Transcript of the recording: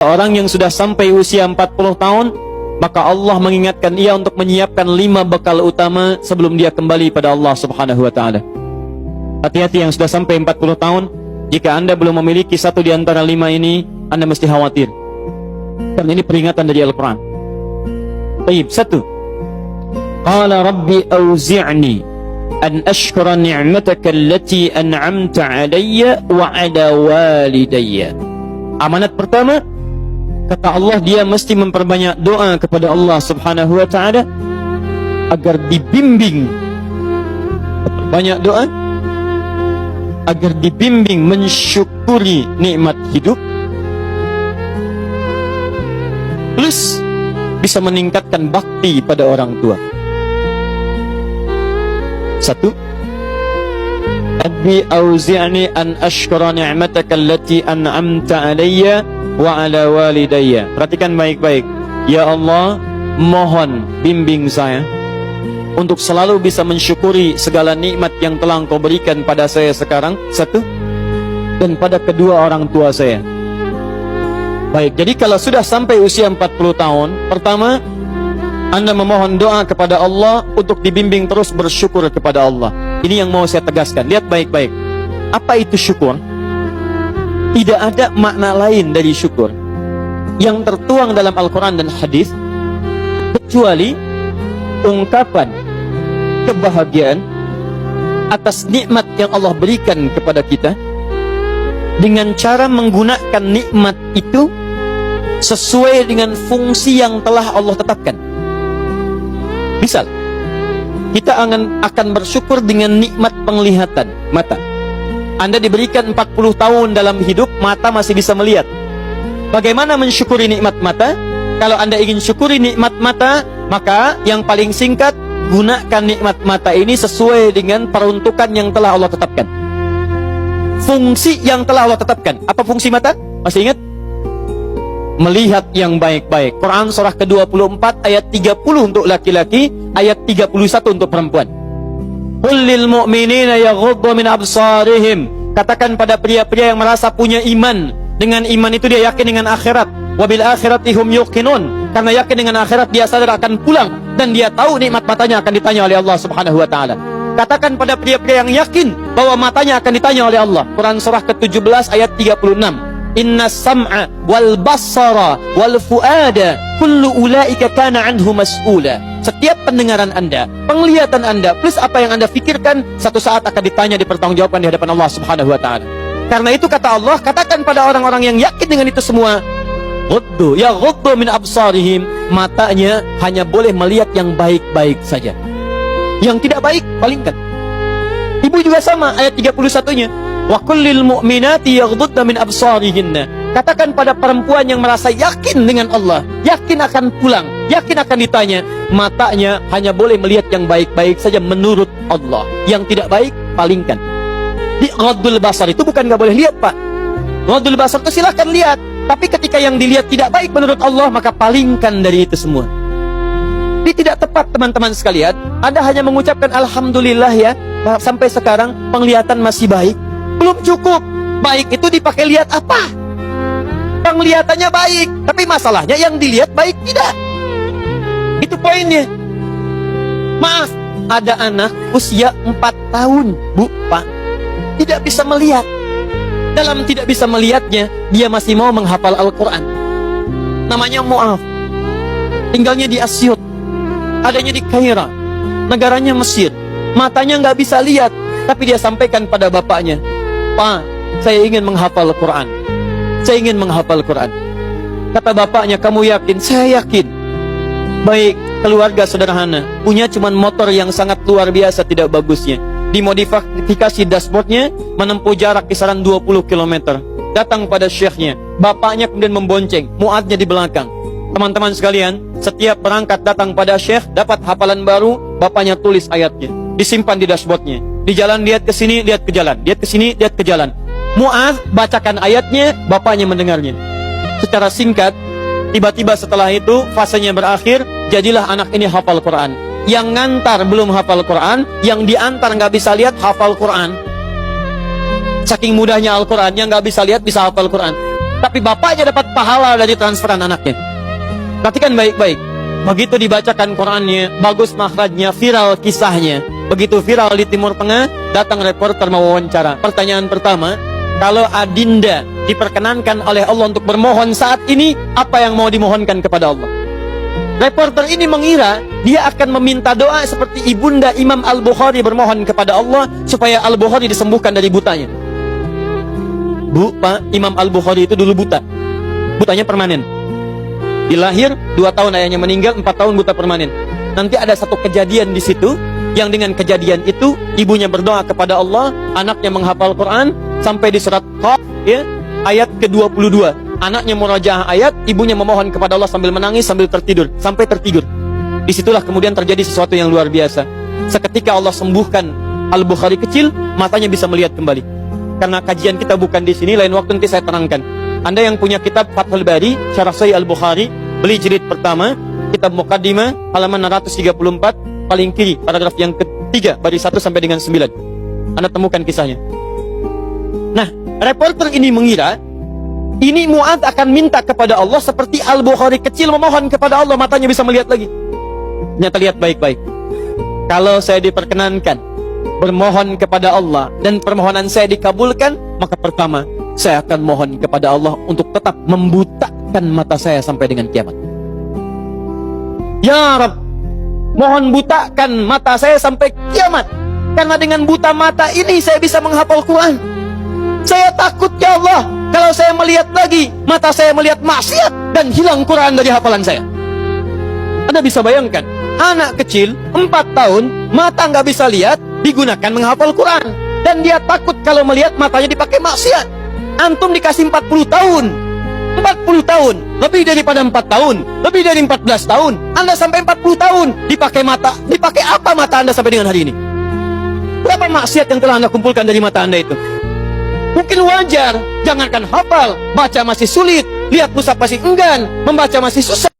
Orang yang sudah sampai usia 40 tahun, maka Allah mengingatkan ia untuk menyiapkan 5 bekal utama sebelum dia kembali pada Allah Subhanahu wa taala. Hati-hati yang sudah sampai 40 tahun, jika Anda belum memiliki satu di antara 5 ini, Anda mesti khawatir. Karena ini peringatan dari Al-Quran. Baik, 1. Qala rabbi auzi'ni an ashkura ni'mataka allati an'amta 'alayya wa 'ala walidayya. Amanat pertama, kata Allah, dia mesti memperbanyak doa kepada Allah Subhanahu wa taala agar dibimbing. Banyak doa agar dibimbing mensyukuri nikmat hidup, plus bisa meningkatkan bakti pada orang tua. 1. Rabbi auzi'ni an ashkura ni'mataka allati an'amta 'alayya wa 'ala walidayya. Perhatikan baik-baik. Ya Allah, mohon bimbing saya untuk selalu bisa mensyukuri segala nikmat yang telah Engkau berikan pada saya sekarang, 1, dan pada kedua orang tua saya. Baik, jadi kalau sudah sampai usia 40 tahun, pertama, Anda memohon doa kepada Allah untuk dibimbing terus bersyukur kepada Allah. Ini yang mau saya tegaskan. Lihat baik-baik. Apa itu syukur? Tidak ada makna lain dari syukur yang tertuang dalam Al-Quran dan hadis kecuali ungkapan kebahagiaan atas nikmat yang Allah berikan kepada kita dengan cara menggunakan nikmat itu sesuai dengan fungsi yang telah Allah tetapkan. Misal, kita akan bersyukur dengan nikmat penglihatan mata. Anda diberikan 40 tahun dalam hidup, mata masih bisa melihat. Bagaimana mensyukuri nikmat mata? Kalau Anda ingin syukuri nikmat mata, maka yang paling singkat, gunakan nikmat mata ini sesuai dengan peruntukan yang telah Allah tetapkan. Fungsi yang telah Allah tetapkan. Apa fungsi mata? Masih ingat? Melihat yang baik-baik. Quran surah ke-24 ayat 30 untuk laki-laki, ayat 31 untuk perempuan. Qul lil mu'minina yaghuddu min absarihim. Katakan pada pria-pria yang merasa punya iman. Dengan iman itu dia yakin dengan akhirat. Wa bil akhirati hum yuqinun. Karena yakin dengan akhirat dia sadar akan pulang dan dia tahu nikmat matanya akan ditanya oleh Allah Subhanahu wa taala. Katakan pada pria-pria yang yakin bahwa matanya akan ditanya oleh Allah. Quran surah ke-17 ayat 36. Inna sam'a wal basara wal fuada kullu ulaika kana anhu mas'ula. Setiap pendengaran Anda, penglihatan Anda, plus apa yang Anda fikirkan, satu saat akan ditanya, dipertanggungjawabkan di hadapan Allah Subhanahu wa taala. Karena itu kata Allah, katakan pada orang-orang yang yakin dengan itu semua, ghuddu min absarihim, matanya hanya boleh melihat yang baik-baik saja. Yang tidak baik, palingkan. Ibu juga sama, ayat 31-nya. Wa kullil mu'minati yaghdudna min absarihinna. Katakan pada perempuan yang merasa yakin dengan Allah, yakin akan pulang, yakin akan ditanya, matanya hanya boleh melihat yang baik-baik saja menurut Allah. Yang tidak baik, palingkan. Di ghaddul basar itu bukan nggak boleh lihat, Pak. Ghaddul basar itu silahkan lihat, tapi ketika yang dilihat tidak baik menurut Allah, maka palingkan dari itu semua. Ini tidak tepat, teman-teman sekalian. Anda hanya mengucapkan alhamdulillah ya, sampai sekarang penglihatan masih baik. Belum cukup. Baik itu dipakai lihat apa? Penglihatannya baik, tapi masalahnya yang dilihat baik tidak. Itu poinnya. Maaf, ada anak usia 4 tahun, Bu, Pak, tidak bisa melihat. Dalam tidak bisa melihatnya, dia masih mau menghafal Al-Quran. Namanya Mu'af. Tinggalnya di Asyut, adanya di Kaira, negaranya Mesir. Matanya nggak bisa lihat, tapi dia sampaikan pada bapaknya, Pak, saya ingin menghafal Quran. Saya ingin menghafal Quran. Kata bapaknya, kamu yakin? Saya yakin. Baik, keluarga sederhana, punya cuman motor yang sangat luar biasa tidak bagusnya. Dimodifikasi dashboardnya, menempuh jarak kisaran 20 km. Datang pada syekhnya, bapaknya kemudian membonceng, muadnya di belakang. Teman-teman sekalian, setiap berangkat datang pada syekh, dapat hafalan baru, bapaknya tulis ayatnya, disimpan di dashboardnya. Di jalan lihat ke sini, lihat ke jalan, lihat ke sini, lihat ke jalan. Mu'adz bacakan ayatnya, bapaknya mendengarnya. Secara singkat, tiba-tiba setelah itu fasenya berakhir, jadilah anak ini hafal Quran. Yang ngantar belum hafal Quran, yang diantar nggak bisa lihat hafal Quran. Saking mudahnya Al-Quran, yang nggak bisa lihat bisa hafal Quran. tapi bapaknya dapat pahala dari transferan anaknya. Perhatikan baik-baik. Begitu dibacakan Qurannya, bagus makhrajnya, viral kisahnya. Begitu viral di Timur Tengah, datang reporter mau wawancara. Pertanyaan pertama, kalau adinda diperkenankan oleh Allah untuk bermohon saat ini, apa yang mau dimohonkan kepada Allah? Reporter ini mengira dia akan meminta doa seperti ibunda Imam Al-Bukhari bermohon kepada Allah supaya Al-Bukhari disembuhkan dari butanya. Bu, Pak, Imam Al-Bukhari itu dulu buta. Butanya permanen. Dilahir 2 tahun ayahnya meninggal, 4 tahun buta permanen. Nanti ada satu kejadian di situ yang dengan kejadian itu ibunya berdoa kepada Allah, anaknya menghafal Quran sampai di surat Qaf, ya, ayat ke-22. Anaknya murajaah ayat, ibunya memohon kepada Allah sambil menangis, sambil tertidur, sampai tertidur. Disitulah kemudian terjadi sesuatu yang luar biasa. Seketika Allah sembuhkan Al-Bukhari kecil, matanya bisa melihat kembali. Karena kajian kita bukan di sini, lain waktu nanti saya terangkan. Anda yang punya kitab Fathul Bari, Syarah Sahih Al-Bukhari, beli jilid pertama, kitab Muqaddimah, halaman 634, paling kiri, paragraf yang ketiga, baris 1 sampai dengan 9. Anda temukan kisahnya. Nah, reporter ini mengira, ini Mu'adz akan minta kepada Allah seperti Al-Bukhari kecil memohon kepada Allah, matanya bisa melihat lagi. Ternyata lihat baik-baik. Kalau saya diperkenankan bermohon kepada Allah dan permohonan saya dikabulkan, maka pertama, saya akan mohon kepada Allah untuk tetap membutakan mata saya sampai dengan kiamat. Ya Rabb, mohon butakan mata saya sampai kiamat. Karena dengan buta mata ini saya bisa menghafal Quran. Saya takut ya Allah, kalau saya melihat lagi, mata saya melihat maksiat dan hilang Quran dari hafalan saya. Anda bisa bayangkan, anak kecil 4 tahun, mata nggak bisa lihat, digunakan menghafal Quran. Dan dia takut kalau melihat matanya dipakai maksiat. Antum dikasih 40 tahun, 40 tahun, lebih daripada 4 tahun, lebih dari 14 tahun. Anda sampai 40 tahun, dipakai mata, dipakai apa mata Anda sampai dengan hari ini? Berapa maksiat yang telah Anda kumpulkan dari mata Anda itu? Mungkin wajar, jangankan hafal, baca masih sulit, lihat mushaf masih enggan, membaca masih susah.